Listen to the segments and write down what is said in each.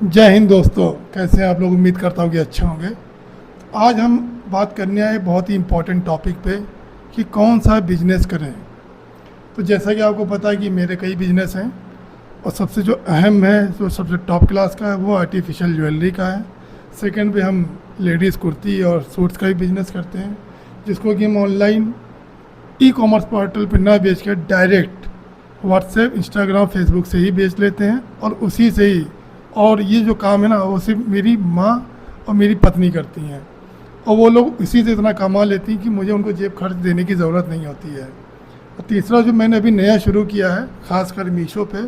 जय हिंद दोस्तों, कैसे हैं आप लोग। उम्मीद करता हूँ कि अच्छे होंगे। आज हम बात करने आए बहुत ही इम्पोर्टेंट टॉपिक पे कि कौन सा बिजनेस करें। तो जैसा कि आपको पता है कि मेरे कई बिजनेस हैं और सबसे जो अहम है, जो सबसे टॉप क्लास का है, वो आर्टिफिशियल ज्वेलरी का है। सेकंड पे हम लेडीज़ कुर्ती और सूट्स का भी बिजनेस करते हैं, जिसको कि हम ऑनलाइन ई कॉमर्स पोर्टल पर ना बेच कर डायरेक्ट व्हाट्सएप, इंस्टाग्राम, फेसबुक से ही बेच लेते हैं और उसी से ही। और ये जो काम है ना, वो सिर्फ मेरी माँ और मेरी पत्नी करती हैं और वो लोग इसी से इतना कमा लेती हैं कि मुझे उनको जेब खर्च देने की ज़रूरत नहीं होती है। और तीसरा जो मैंने अभी नया शुरू किया है, ख़ासकर मीशो पे,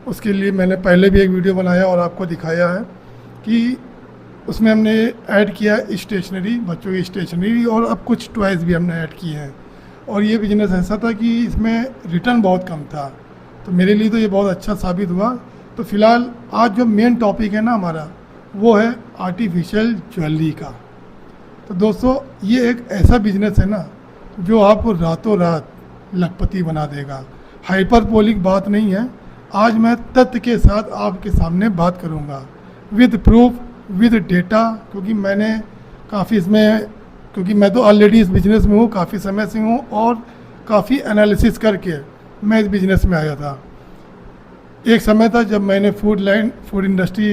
उसके लिए मैंने पहले भी एक वीडियो बनाया और आपको दिखाया है कि उसमें हमने ऐड किया स्टेशनरी, बच्चों की स्टेशनरी, और अब कुछ टॉयज़ भी हमने ऐड किए हैं। और ये बिज़नेस ऐसा था कि इसमें रिटर्न बहुत कम था, तो मेरे लिए तो ये बहुत अच्छा साबित हुआ। तो फ़िलहाल आज जो मेन टॉपिक है ना हमारा, वो है आर्टिफिशियल ज्वेलरी का। तो दोस्तों, ये एक ऐसा बिज़नेस है ना जो आपको रातों रात लखपति बना देगा। हाइपरबोलिक बात नहीं है। आज मैं तथ्य के साथ आपके सामने बात करूँगा, विद प्रूफ, विद डेटा, क्योंकि मैंने काफ़ी इसमें, क्योंकि मैं तो ऑलरेडी इस बिज़नेस में हूँ, काफ़ी समय से हूँ और काफ़ी एनालिसिस करके मैं इस बिज़नेस में आया था। एक समय था जब मैंने फूड इंडस्ट्री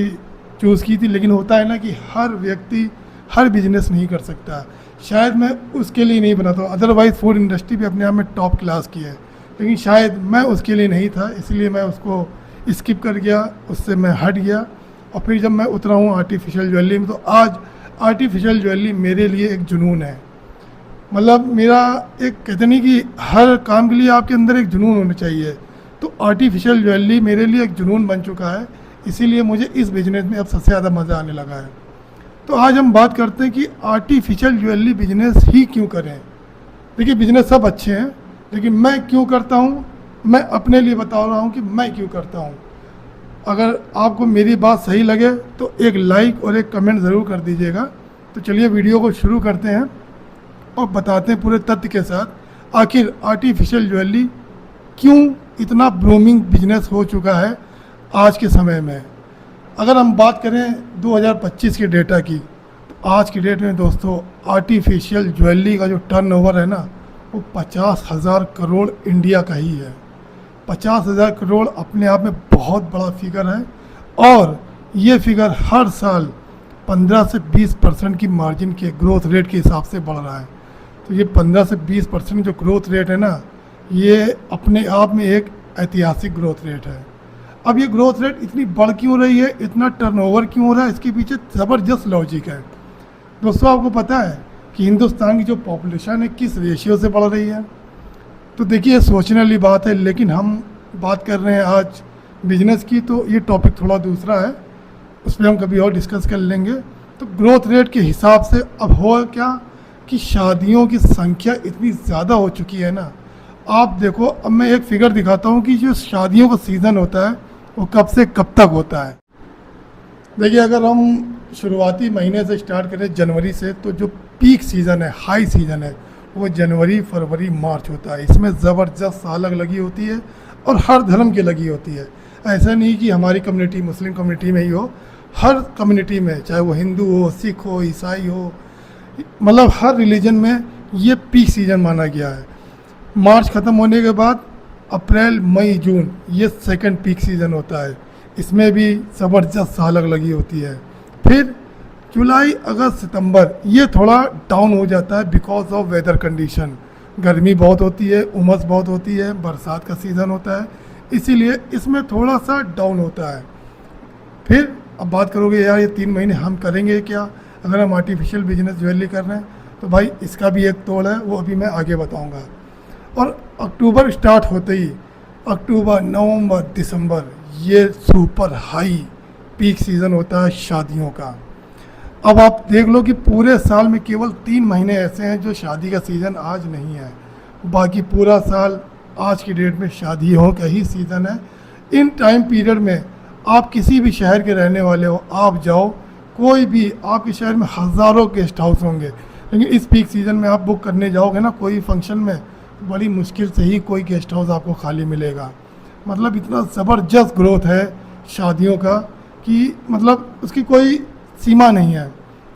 चूज़ की थी, लेकिन होता है ना कि हर व्यक्ति हर बिजनेस नहीं कर सकता। शायद मैं उसके लिए नहीं बना था, अदरवाइज़ फूड इंडस्ट्री भी अपने आप में टॉप क्लास की है, लेकिन शायद मैं उसके लिए नहीं था, इसलिए मैं उसको स्किप कर गया, उससे मैं हट गया। और फिर जब मैं उतरा हूँ आर्टिफिशियल ज्वेलरी में, तो आज आर्टिफिशियल ज्वेलरी मेरे लिए एक जुनून है। मतलब मेरा एक, कहते नहीं कि हर काम के लिए आपके अंदर एक जुनून होना चाहिए, तो आर्टिफिशियल ज्वेलरी मेरे लिए एक जुनून बन चुका है। इसीलिए मुझे इस बिज़नेस में अब सबसे ज़्यादा मज़ा आने लगा है। तो आज हम बात करते हैं कि आर्टिफिशियल ज्वेलरी बिजनेस ही क्यों करें। देखिए, बिजनेस सब अच्छे हैं, लेकिन मैं क्यों करता हूँ, मैं अपने लिए बता रहा हूँ कि मैं क्यों करता हूँ। अगर आपको मेरी बात सही लगे तो एक लाइक और एक कमेंट ज़रूर कर दीजिएगा। तो चलिए वीडियो को शुरू करते हैं और बताते हैं पूरे तथ्य के साथ आखिर आर्टिफिशियल ज्वेलरी क्यों इतना ब्रूमिंग बिजनेस हो चुका है आज के समय में। अगर हम बात करें 2025 के डेटा की, तो आज की डेट में दोस्तों आर्टिफिशियल ज्वेलरी का जो टर्नओवर है ना, वो 50,000 करोड़ इंडिया का ही है। 50,000 करोड़ अपने आप में बहुत बड़ा फिगर है और ये फिगर हर साल 15 से 20% की मार्जिन के ग्रोथ रेट के हिसाब से बढ़ रहा है। तो ये 15 से 20% जो ग्रोथ रेट है ना, ये अपने आप में एक ऐतिहासिक ग्रोथ रेट है। अब ये ग्रोथ रेट इतनी बढ़ क्यों रही है, इतना टर्नओवर क्यों हो रहा है, इसके पीछे ज़बरदस्त लॉजिक है। दोस्तों, आपको पता है कि हिंदुस्तान की जो पॉपुलेशन है किस रेशियो से बढ़ रही है। तो देखिए, सोचने वाली बात है, लेकिन हम बात कर रहे हैं आज बिजनेस की, तो ये टॉपिक थोड़ा दूसरा है, उस पर हम कभी और डिस्कस कर लेंगे। तो ग्रोथ रेट के हिसाब से अब हो क्या कि शादियों की संख्या इतनी ज़्यादा हो चुकी है ना। आप देखो, अब मैं एक फिगर दिखाता हूँ कि जो शादियों का सीज़न होता है वो कब से कब तक होता है। देखिए, अगर हम शुरुआती महीने से स्टार्ट करें जनवरी से, तो जो पीक सीज़न है, हाई सीज़न है, वो जनवरी, फरवरी, मार्च होता है। इसमें ज़बरदस्त अलग लगी होती है और हर धर्म की लगी होती है। ऐसा नहीं कि हमारी कम्युनिटी मुस्लिम कम्युनिटी में ही हो, हर कम्युनिटी में, चाहे वो हिंदू हो, सिख हो, ईसाई हो, मतलब हर रिलीजन में ये पीक सीज़न माना गया है। मार्च ख़त्म होने के बाद अप्रैल, मई, जून, ये सेकंड पीक सीज़न होता है। इसमें भी ज़बरदस्त अलग लगी होती है। फिर जुलाई, अगस्त, सितंबर ये थोड़ा डाउन हो जाता है बिकॉज ऑफ वेदर कंडीशन। गर्मी बहुत होती है, उमस बहुत होती है, बरसात का सीज़न होता है, इसीलिए इसमें थोड़ा सा डाउन होता है। फिर अब बात करोगे यार ये 3 महीने हम करेंगे क्या अगर हम आर्टिफिशियल बिजनेस ज्वेलरी कर रहे हैं, तो भाई इसका भी एक तोड़ है, वो अभी मैं आगे बताऊंगा। और अक्टूबर स्टार्ट होते ही, अक्टूबर, नवंबर, दिसंबर, ये सुपर हाई पीक सीज़न होता है शादियों का। अब आप देख लो कि पूरे साल में केवल 3 महीने ऐसे हैं जो शादी का सीज़न आज नहीं है, बाकी पूरा साल आज की डेट में शादियों का ही सीज़न है। इन टाइम पीरियड में आप किसी भी शहर के रहने वाले हो, आप जाओ, कोई भी आपके शहर में हज़ारों गेस्ट हाउस होंगे, लेकिन इस पीक सीज़न में आप बुक करने जाओगे ना कोई फंक्शन में, बड़ी मुश्किल से ही कोई गेस्ट हाउस आपको खाली मिलेगा। मतलब इतना ज़बरदस्त ग्रोथ है शादियों का कि मतलब उसकी कोई सीमा नहीं है।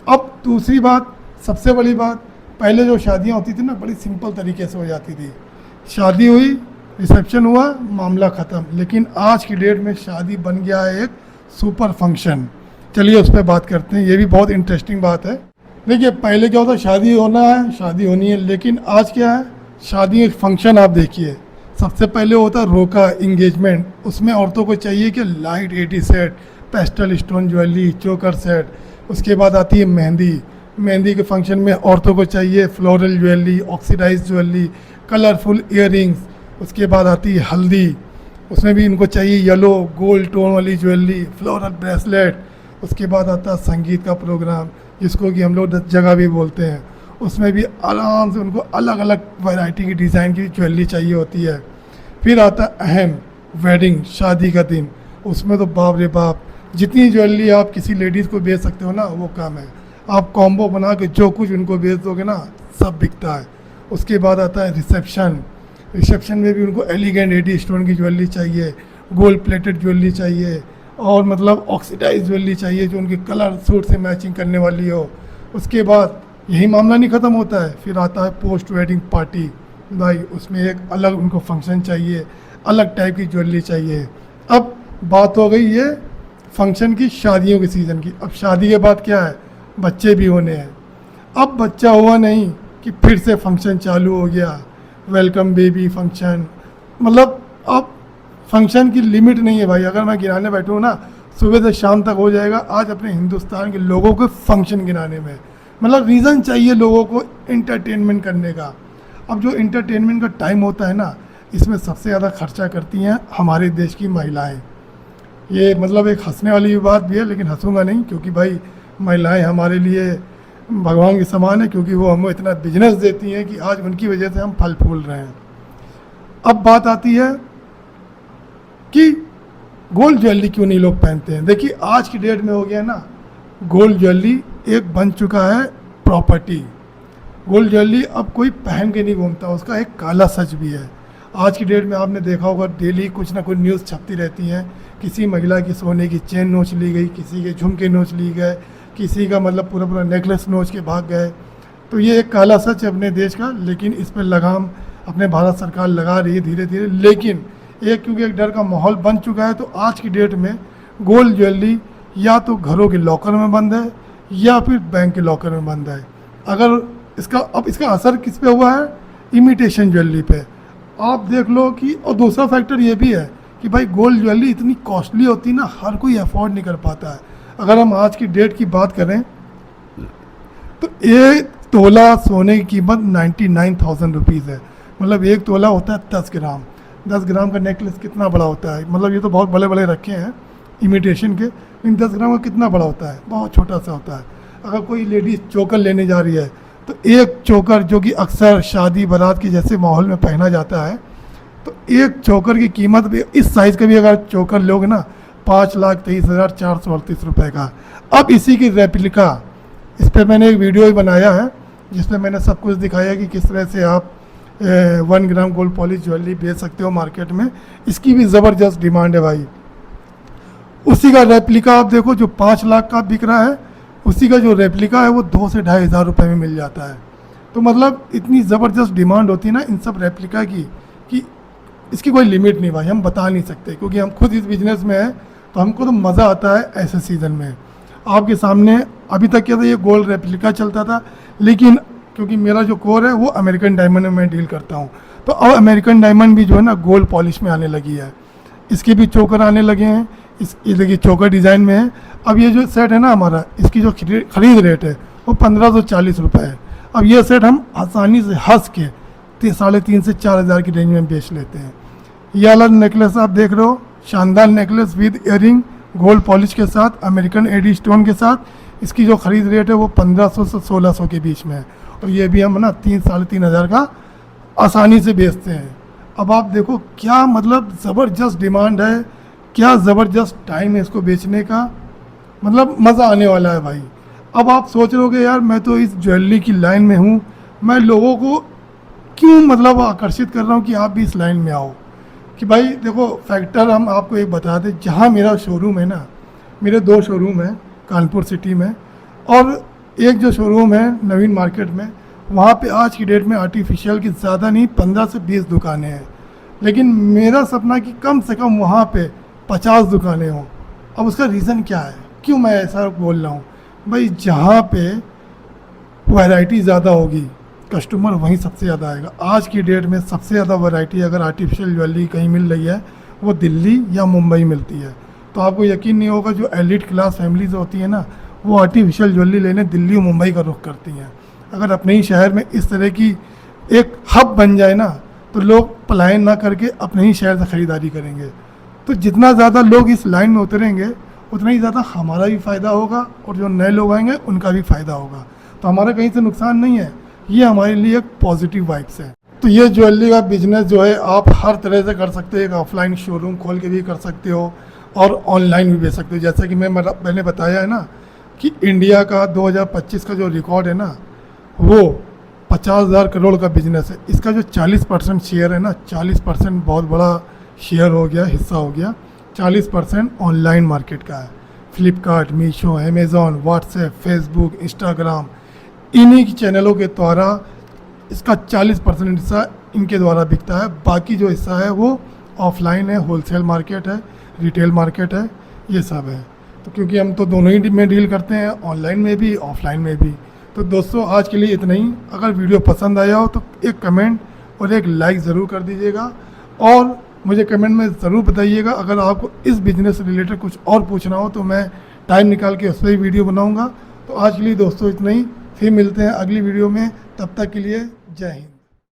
अब दूसरी बात, सबसे बड़ी बात, पहले जो शादियाँ होती थी ना बड़ी सिंपल तरीके से हो जाती थी, शादी हुई, रिसेप्शन हुआ, मामला ख़त्म। लेकिन आज की डेट में शादी बन गया है एक सुपर फंक्शन। चलिए उस पर बात करते हैं, ये भी बहुत इंटरेस्टिंग बात है। देखिए पहले क्या होता, शादी होना है, शादी होनी है, लेकिन आज क्या है, शादी एक फंक्शन। आप देखिए सबसे पहले होता है रोका, इंगेजमेंट। उसमें औरतों को चाहिए कि light 80 set, pastel stone jewellery, चोकर सेट। उसके बाद आती है मेहंदी। मेहंदी के फंक्शन में औरतों को चाहिए floral jewellery, oxidise jewellery, colourful earrings. उसके बाद आती है हल्दी, उसमें भी इनको चाहिए येलो गोल्ड टोन वाली ज्वेलरी, फ्लोरल ब्रेसलेट। उसके बाद आता है संगीत का प्रोग्राम, जिसको कि हम लोग 10 जगह भी बोलते हैं। उसमें भी आराम से उनको अलग अलग वैरायटी की डिज़ाइन की ज्वेलरी चाहिए होती है। फिर आता है अहम वेडिंग, शादी का दिन। उसमें तो बाप रे बाप, जितनी ज्वेलरी आप किसी लेडीज़ को बेच सकते हो ना, वो काम है। आप कॉम्बो बना के जो कुछ उनको बेच दोगे ना, सब बिकता है। उसके बाद आता है रिसेप्शन। रिसेप्शन में भी उनको एलिगेंट 80 स्टोन की ज्वेलरी चाहिए, गोल्ड प्लेटेड ज्वेलरी चाहिए, और मतलब ऑक्सीडाइज ज्वेलरी चाहिए जो उनके कलर सूट से मैचिंग करने वाली हो। उसके बाद यही मामला नहीं ख़त्म होता है, फिर आता है पोस्ट वेडिंग पार्टी। भाई उसमें एक अलग उनको फंक्शन चाहिए, अलग टाइप की ज्वेलरी चाहिए। अब बात हो गई ये फंक्शन की, शादियों के सीज़न की। अब शादी के बाद क्या है, बच्चे भी होने हैं। अब बच्चा हुआ नहीं कि फिर से फंक्शन चालू हो गया, वेलकम बेबी फंक्शन। मतलब अब फंक्शन की लिमिट नहीं है भाई। अगर मैं गिनाने बैठूँ ना, सुबह से शाम तक हो जाएगा आज अपने हिंदुस्तान के लोगों को फंक्शन गिनाने में। मतलब रीज़न चाहिए लोगों को इंटरटेनमेंट करने का। अब जो इंटरटेनमेंट का टाइम होता है ना, इसमें सबसे ज़्यादा खर्चा करती हैं हमारे देश की महिलाएं। ये मतलब एक हंसने वाली बात भी है, लेकिन हंसूंगा नहीं, क्योंकि भाई महिलाएं हमारे लिए भगवान के समान है, क्योंकि वो हमें इतना बिजनेस देती हैं कि आज उनकी वजह से हम फल फूल रहे हैं। अब बात आती है कि गोल्ड ज्वेलरी क्यों नहीं लोग पहनते हैं। देखिए आज की डेट में हो गया ना, गोल्ड ज्वेलरी एक बन चुका है प्रॉपर्टी। गोल्ड ज्वेलरी अब कोई पहन के नहीं घूमता, उसका एक काला सच भी है। आज की डेट में आपने देखा होगा डेली कुछ ना कुछ न्यूज़ छपती रहती हैं, किसी महिला की सोने की चेन नोच ली गई, किसी के झुमके नोच ली गए, किसी का मतलब पूरा पूरा नेकलेस नोच के भाग गए। तो ये एक काला सच है अपने देश का, लेकिन इस पर लगाम अपने भारत सरकार लगा रही है धीरे धीरे। लेकिन क्योंकि एक डर का माहौल बन चुका है, तो आज की डेट में गोल्ड ज्वेलरी या तो घरों के लॉकर में बंद है या फिर बैंक के लॉकर में बंद है। अगर इसका असर किस पे हुआ है, इमिटेशन ज्वेलरी पे। आप देख लो कि, और दूसरा फैक्टर ये भी है कि भाई गोल्ड ज्वेलरी इतनी कॉस्टली होती है ना, हर कोई अफोर्ड नहीं कर पाता है। अगर हम आज की डेट की बात करें तो 1 तोला सोने की कीमत 99,000 रुपीज़ है। मतलब 1 तोला होता है 10 ग्राम। 10 ग्राम का नेकलेस कितना बड़ा होता है, मतलब ये तो बहुत बड़े बड़े रखे हैं इमिटेशन के, लेकिन 10 ग्राम का कितना बड़ा होता है, बहुत छोटा सा होता है। अगर कोई लेडीज़ चोकर लेने जा रही है, तो एक चोकर जो कि अक्सर शादी बारात के जैसे माहौल में पहना जाता है, तो एक चोकर की कीमत भी, इस साइज़ का भी अगर चोकर लोगे ना, 5,23,438 रुपये का। अब इसी की रेप्लिका, इस पर मैंने एक वीडियो भी बनाया है जिसमें मैंने सब कुछ दिखाया कि किस तरह से आप 1 ग्राम गोल्ड पॉलिश ज्वेलरी बेच सकते हो मार्केट में। इसकी भी ज़बरदस्त डिमांड है भाई। उसी का रेप्लिका आप देखो जो 5 लाख का बिक रहा है, उसी का जो रेप्लिका है वो 2 से 2,500 रुपये में मिल जाता है। तो मतलब इतनी ज़बरदस्त डिमांड होती है ना इन सब रेप्लिका की, कि इसकी कोई लिमिट नहीं भाई, हम बता नहीं सकते, क्योंकि हम खुद इस बिज़नेस में हैं। तो हमको तो मज़ा आता है ऐसे सीज़न में। आपके सामने अभी तक क्या था, ये गोल्ड रेप्लिका चलता था, लेकिन क्योंकि मेरा जो कोर है वो अमेरिकन डायमंड में मैं डील करता हूँ, तो अब अमेरिकन डायमंड भी जो है ना गोल्ड पॉलिश में आने लगी है। इसके भी चोकर आने लगे हैं, ये देखिए चोकर डिज़ाइन में है। अब ये जो सेट है ना हमारा, इसकी जो खरीद रेट है वो 1,540 रुपये है। अब ये सेट हम आसानी से हंस के 3,500 से 4,000 की रेंज में बेच लेते हैं। ये वाला नेकलेस आप देख रहे हो, शानदार necklace with earring, gold polish के साथ, अमेरिकन एडी स्टोन के साथ। इसकी जो ख़रीद रेट है वो 1,500 से 1,600 के बीच में है, और ये भी हम ना 3-3,500 का आसानी से बेचते हैं। अब आप देखो क्या मतलब ज़बरदस्त डिमांड है, क्या ज़बरदस्त टाइम है इसको बेचने का, मतलब मज़ा आने वाला है भाई। अब आप सोच रहे होगे यार मैं तो इस ज्वेलरी की लाइन में हूँ, मैं लोगों को क्यों मतलब आकर्षित कर रहा हूँ कि आप भी इस लाइन में आओ। कि भाई देखो फैक्टर हम आपको एक बता दें, जहाँ मेरा शोरूम है ना, मेरे 2 शोरूम हैं कानपुर सिटी में, और एक जो शोरूम है नवीन मार्केट में, वहाँ पे आज की डेट में आर्टिफिशियल की ज़्यादा नहीं 15 से 20 दुकानें हैं। लेकिन मेरा सपना कि कम से कम वहाँ पे 50 दुकानें हों। अब उसका रीज़न क्या है, क्यों मैं ऐसा बोल रहा हूँ? भाई जहाँ पे वैरायटी ज़्यादा होगी, कस्टमर वहीं सबसे ज़्यादा आएगा। आज की डेट में सबसे ज़्यादा वैरायटी अगर आर्टिफिशियल ज्वेलरी कहीं मिल रही है वो दिल्ली या मुंबई मिलती है। तो आपको यकीन नहीं होगा, जो एलिट क्लास फैमिलीज होती है ना, वो आर्टिफिशियल ज्वेलरी लेने दिल्ली और मुंबई का रुख करती हैं। अगर अपने ही शहर में इस तरह की एक हब बन जाए ना, तो लोग पलायन ना करके अपने ही शहर से ख़रीदारी करेंगे। तो जितना ज़्यादा लोग इस लाइन में उतरेंगे उतना ही ज़्यादा हमारा भी फ़ायदा होगा, और जो नए लोग आएंगे उनका भी फ़ायदा होगा। तो हमारा कहीं से नुकसान नहीं है, ये हमारे लिए एक पॉजिटिव वाइब्स है। तो ये ज्वेलरी का बिजनेस जो है आप हर तरह से कर सकते हो। एक ऑफलाइन शोरूम खोल के भी कर सकते हो और ऑनलाइन भी बेच सकते हो। जैसा कि मैंने बताया है ना कि इंडिया का 2025 का जो रिकॉर्ड है ना, वो 50,000 करोड़ का बिजनेस है। इसका जो 40% शेयर है ना, 40% बहुत बड़ा शेयर हो गया, हिस्सा हो गया। 40% ऑनलाइन मार्केट का है। Flipkart, Meesho, Amazon, WhatsApp, Facebook, Instagram, इन्हीं की चैनलों के द्वारा इसका 40% हिस्सा इनके द्वारा बिकता है। बाकी जो हिस्सा है वो ऑफलाइन है, होलसेल मार्केट है, रिटेल मार्केट है, ये सब है। तो क्योंकि हम तो दोनों ही में डील करते हैं, ऑनलाइन में भी ऑफलाइन में भी। तो दोस्तों आज के लिए इतना ही। अगर वीडियो पसंद आया हो तो एक कमेंट और एक लाइक ज़रूर कर दीजिएगा, और मुझे कमेंट में ज़रूर बताइएगा। अगर आपको इस बिज़नेस से रिलेटेड कुछ और पूछना हो तो मैं टाइम निकाल के उस पर ही वीडियो बनाऊँगा। तो आज के लिए दोस्तों इतना ही, फिर मिलते हैं अगली वीडियो में। तब तक के लिए जय हिंद।